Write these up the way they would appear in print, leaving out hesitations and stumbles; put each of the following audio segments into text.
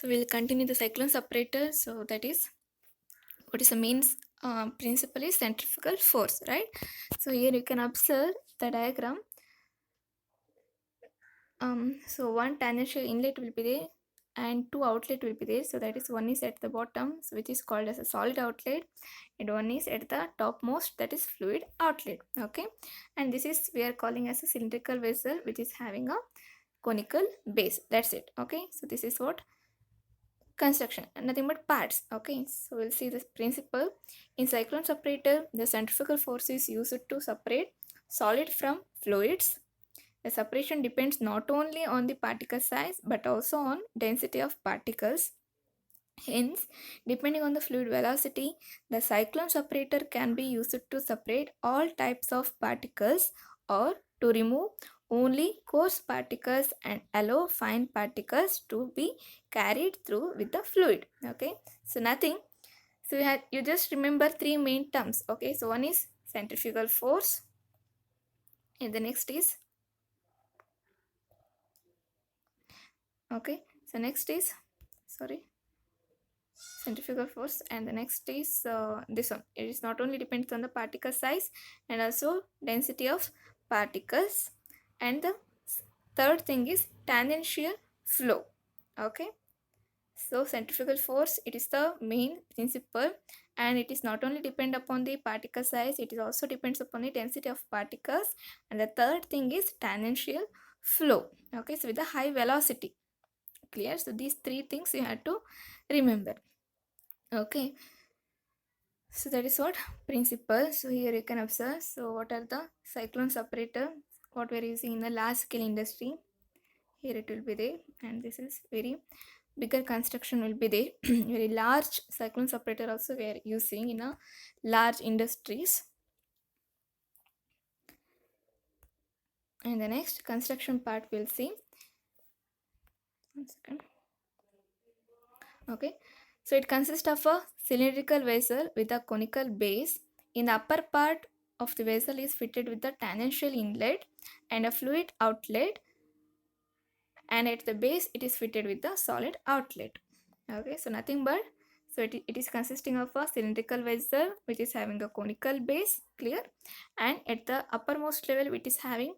So we'll continue the cyclone separator. So that is what is the main principle is centrifugal force, right? So here you can observe the diagram. So one tangential inlet will be there and two outlet will be there. So that is one is at the bottom, so which is called as a solid outlet, and one is at the topmost, that is fluid outlet. Okay, and this is we are calling as a cylindrical vessel which is having a conical base. That's it. Okay, so this is what construction and nothing but parts. Okay, so we'll see this principle. In cyclone separator, the centrifugal force is used to separate solid from fluids. The separation depends not only on the particle size but also on density of particles. Hence, depending on the fluid velocity, the cyclone separator can be used to separate all types of particles or to remove only coarse particles and allow fine particles to be carried through with the fluid. Okay, so nothing. So you just remember three main terms. Okay, so one is centrifugal force, and the next is next is centrifugal force, and the next is this one. It is not only depends on the particle size and also density of particles, and the third thing is tangential flow. Okay, so centrifugal force, it is the main principle, and it is not only depend upon the particle size, it is also depends upon the density of particles, and the third thing is tangential flow. Okay, so with a high velocity. Clear? So these three things you have to remember. Okay, so that is what principle. So here you can observe, so what are the cyclone separator, what we are using in the large scale industry. Here it will be there, and this is very bigger construction will be there. Very large cyclone separator also we are using in a large industries. And the next construction part we'll see. 1 second. Okay, so it consists of a cylindrical vessel with a conical base. In the upper part of the vessel is fitted with the tangential inlet and a fluid outlet, and at the base it is fitted with the solid outlet. Okay, so nothing but, so it is consisting of a cylindrical vessel which is having a conical base. Clear? And at the uppermost level it is having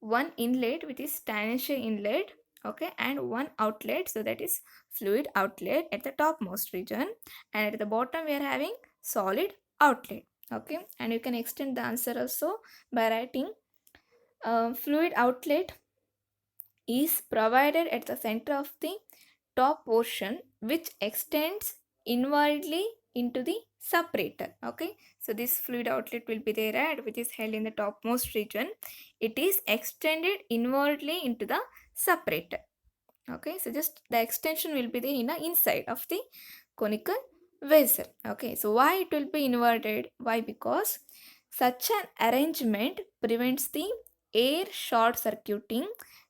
one inlet which is tangential inlet. Okay, and one outlet, so that is fluid outlet at the topmost region, and at the bottom we are having solid outlet. Okay, and you can extend the answer also by writing fluid outlet is provided at the center of the top portion which extends inwardly into the separator. Okay, so this fluid outlet will be there, right, which is held in the topmost region. It is extended inwardly into the separator. Okay, so just the extension will be there in the inside of the conical vessel. Okay, so why it will be inverted? Why? Because such an arrangement prevents the air short circuiting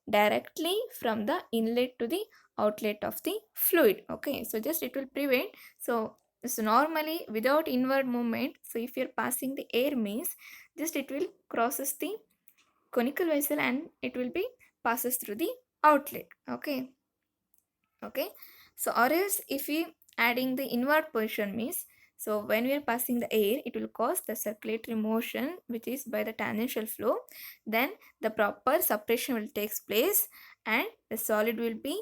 directly from the inlet to the outlet of the fluid. Okay, so just it will prevent. So normally without inward movement, so if you're passing the air means just it will crosses the conical vessel and it will be passes through the outlet. Okay, so or else if we adding the inward position means, so when we are passing the air it will cause the circulatory motion which is by the tangential flow, then the proper separation will take place and the solid will be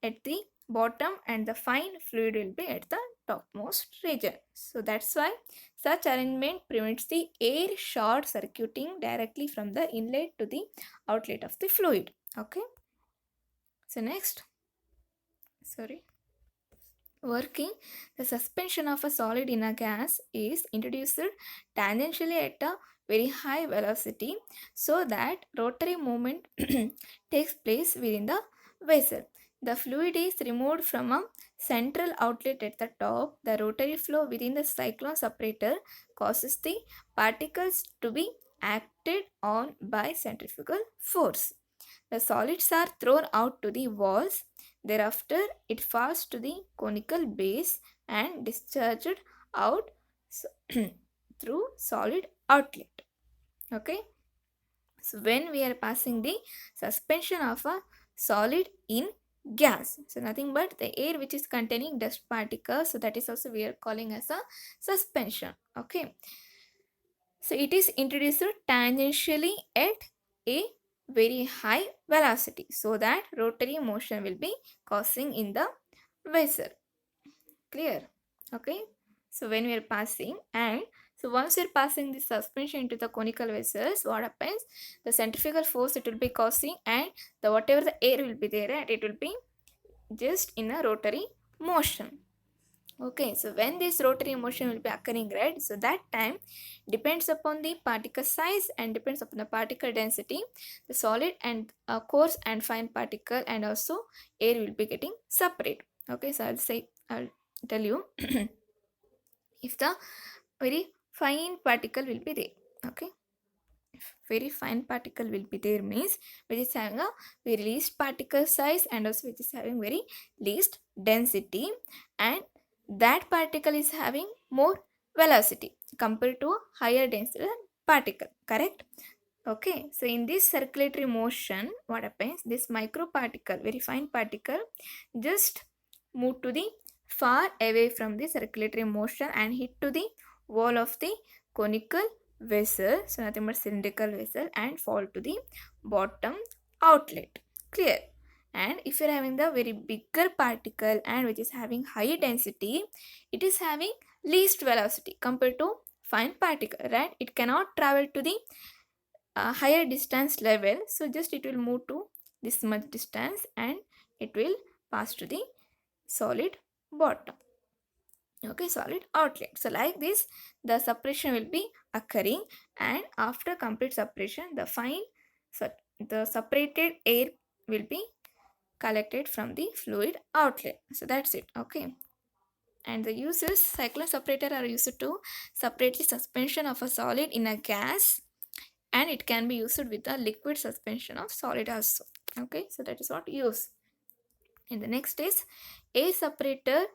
at the bottom and the fine fluid will be at the topmost region. So that's why such arrangement prevents the air short circuiting directly from the inlet to the outlet of the fluid. Okay, so next, working, the suspension of a solid in a gas is introduced tangentially at a very high velocity so that rotary movement takes place within the vessel. The fluid is removed from a central outlet at the top. The rotary flow within the cyclone separator causes the particles to be acted on by centrifugal force. The solids are thrown out to the walls. Thereafter, it falls to the conical base and discharged out through solid outlet. Okay. So when we are passing the suspension of a solid in gas. So nothing but the air which is containing dust particles. So that is also we are calling as a suspension. Okay. So it is introduced tangentially at a very high velocity so that rotary motion will be causing in the vessel. Clear? Okay. So when we are passing, and so once we are passing the suspension into the conical vessels, what happens? The centrifugal force it will be causing, and the whatever the air will be there, and it will be just in a rotary motion. Okay, so when this rotary motion will be occurring, right? So that time depends upon the particle size and depends upon the particle density, the solid and coarse and fine particle, and also air will be getting separate. Okay, so I'll tell you if the very fine particle will be there. Okay, very fine particle will be there means which is having a very least particle size and also which is having very least density, and that particle is having more velocity compared to a higher density particle, correct? Okay, so in this circulatory motion what happens, this microparticle, very fine particle, just move to the far away from the circulatory motion and hit to the wall of the conical vessel, so nothing but cylindrical vessel, and fall to the bottom outlet. Clear? And if you're having the very bigger particle and which is having high density, it is having least velocity compared to fine particle, right? It cannot travel to the higher distance level, so just it will move to this much distance and it will pass to the solid bottom. Okay, solid outlet. So like this the separation will be occurring, and after complete separation the fine, so the separated air will be collected from the fluid outlet. So that's it. Okay, and the uses, cyclone separator are used to separate the suspension of a solid in a gas, and it can be used with a liquid suspension of solid also. Okay, so that is what use. And the next is air separator.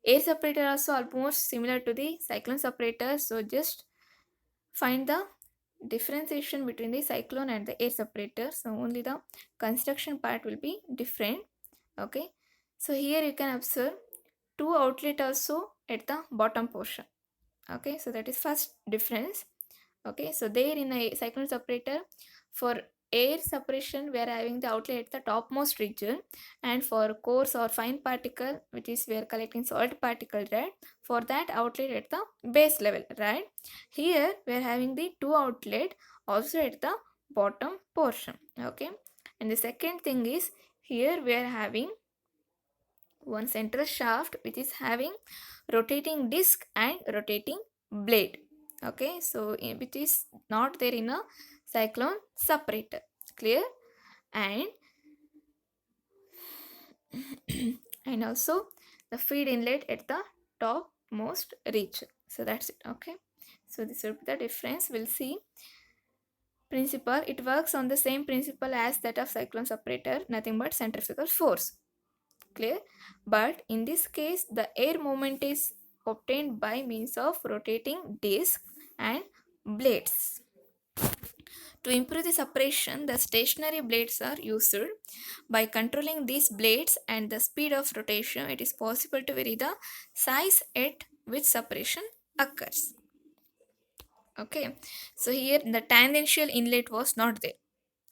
Air separator also almost similar to the cyclone separator, so just find the differentiation between the cyclone and the air separator, so only the construction part will be different. Okay, so here you can observe two outlet also at the bottom portion. Okay, so that is first difference. Okay, so there in a cyclone separator, for air separation we are having the outlet at the topmost region, and for coarse or fine particle which is we are collecting solid particle, right, for that outlet at the base level, right? Here we are having the two outlet also at the bottom portion. Okay, and the second thing is here we are having one central shaft which is having rotating disc and rotating blade. Okay, so which is not there in a cyclone separator. Clear? And and also the feed inlet at the topmost region. So that's it. Okay, so this will be the difference. We'll see principle. It works on the same principle as that of cyclone separator, nothing but centrifugal force. Clear? But in this case the air movement is obtained by means of rotating disc and blades. To improve the separation, the stationary blades are used. By controlling these blades and the speed of rotation, it is possible to vary the size at which separation occurs. Okay, so here the tangential inlet was not there.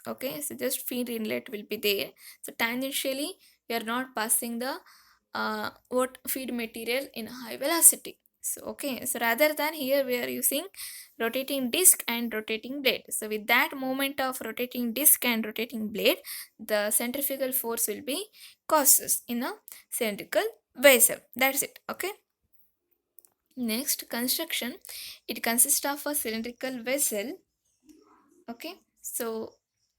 Okay, so just feed inlet will be there, so tangentially we are not passing the what feed material in high velocity. So okay, so rather than here we are using rotating disc and rotating blade, so with that moment of rotating disc and rotating blade the centrifugal force will be causes in a cylindrical vessel. That's it. Okay, next construction, it consists of a cylindrical vessel. Okay, so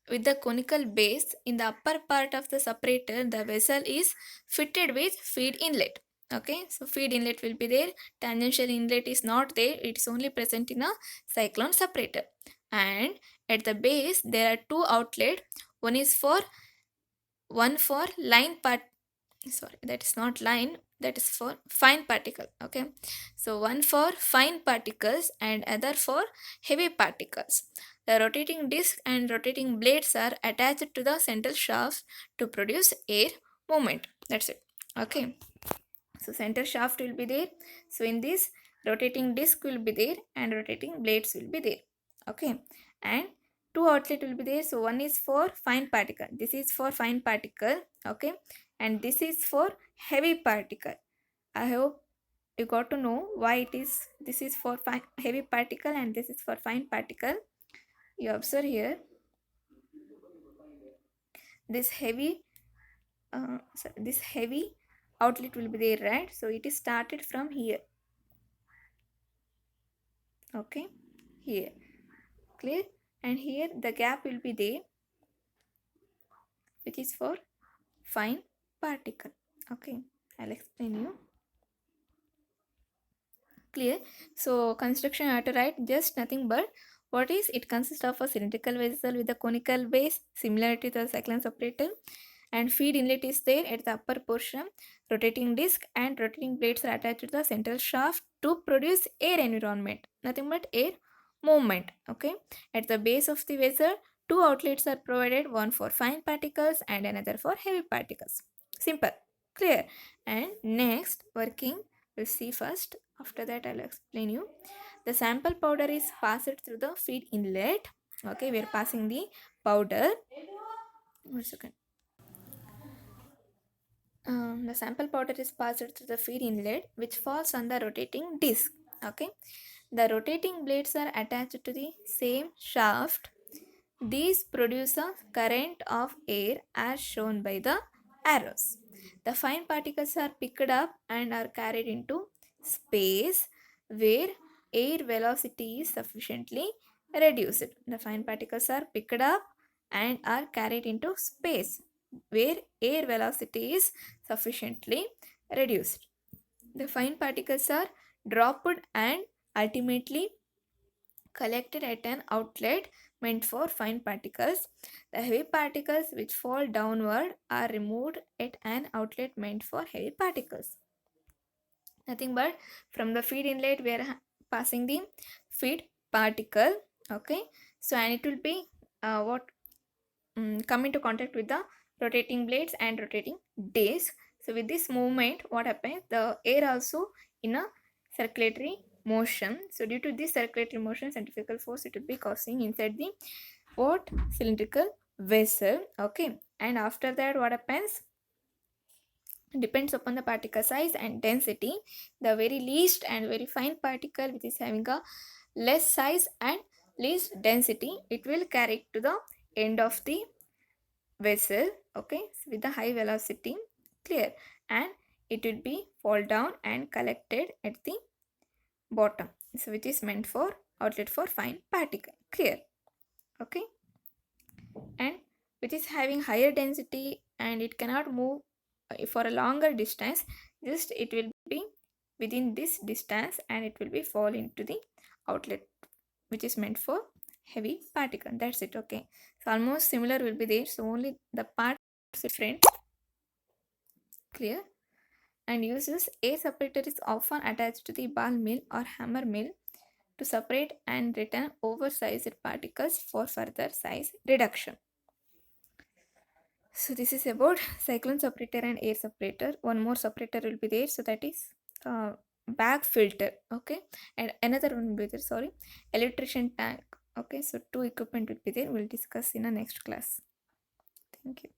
with the conical base in the upper part of the separator the vessel is fitted with feed inlet. Okay, so feed inlet will be there, tangential inlet is not there, it is only present in a cyclone separator. And at the base there are two outlet, one is for one for line part, sorry that is not line, that is for fine particle. Okay, so one for fine particles and other for heavy particles. The rotating disc and rotating blades are attached to the central shaft to produce air movement. That's it. Okay. So center shaft will be there. So in this, rotating disc will be there and rotating blades will be there. Okay. And two outlet will be there. So one is for fine particle. This is for fine particle. Okay. And this is for heavy particle. I hope you got to know why it is. This is for fine, heavy particle and this is for fine particle. You observe here this heavy this heavy outlet will be there, right? So it is started from here. Okay, here, clear? And here the gap will be there, which is for fine particle. Okay, I'll explain you. Clear? So construction I have to write just nothing but what is it consists of a cylindrical vessel with a conical base similar to the cyclone separator, and feed inlet is there at the upper portion. Rotating disc and rotating blades are attached to the central shaft to produce air environment, nothing but air movement. Okay, at the base of the vessel two outlets are provided, one for fine particles and another for heavy particles. Simple, clear? And next working we'll see first, after that I'll explain you. The sample powder is passed through the feed inlet. Okay, we are passing the powder. 1 second. The sample powder is passed through the feed inlet which falls on the rotating disc. Okay, the rotating blades are attached to the same shaft. These produce a current of air as shown by the arrows. The fine particles are picked up and are carried into space where air velocity is sufficiently reduced. The fine particles are picked up and are carried into space where air velocity is sufficiently reduced. The fine particles are dropped and ultimately collected at an outlet meant for fine particles. The heavy particles which fall downward are removed at an outlet meant for heavy particles. Nothing but from the feed inlet we are passing the feed particle. Okay, so and it will be what come into contact with the rotating blades and rotating disc. So with this movement what happens, the air also in a circulatory motion. So due to this circulatory motion, centrifugal force it will be causing inside the what cylindrical vessel. Okay, and after that what happens, depends upon the particle size and density. The very least and very fine particle which is having a less size and least density, it will carry to the end of the vessel. Okay, with the high velocity, clear? And it will be fall down and collected at the bottom, so which is meant for outlet for fine particle, clear? Okay, and which is having higher density and it cannot move for a longer distance, just it will be within this distance and it will be fall into the outlet which is meant for heavy particle. That's it. Okay, so almost similar will be there, so only the parts different, clear? And uses a separator is often attached to the ball mill or hammer mill to separate and return oversized particles for further size reduction. So this is about cyclone separator and air separator. One more separator will be there, so that is bag filter. Okay, and another one will be there, sorry, electrician tank. Okay, so two equipment will be there, we'll discuss in a next class. Thank you.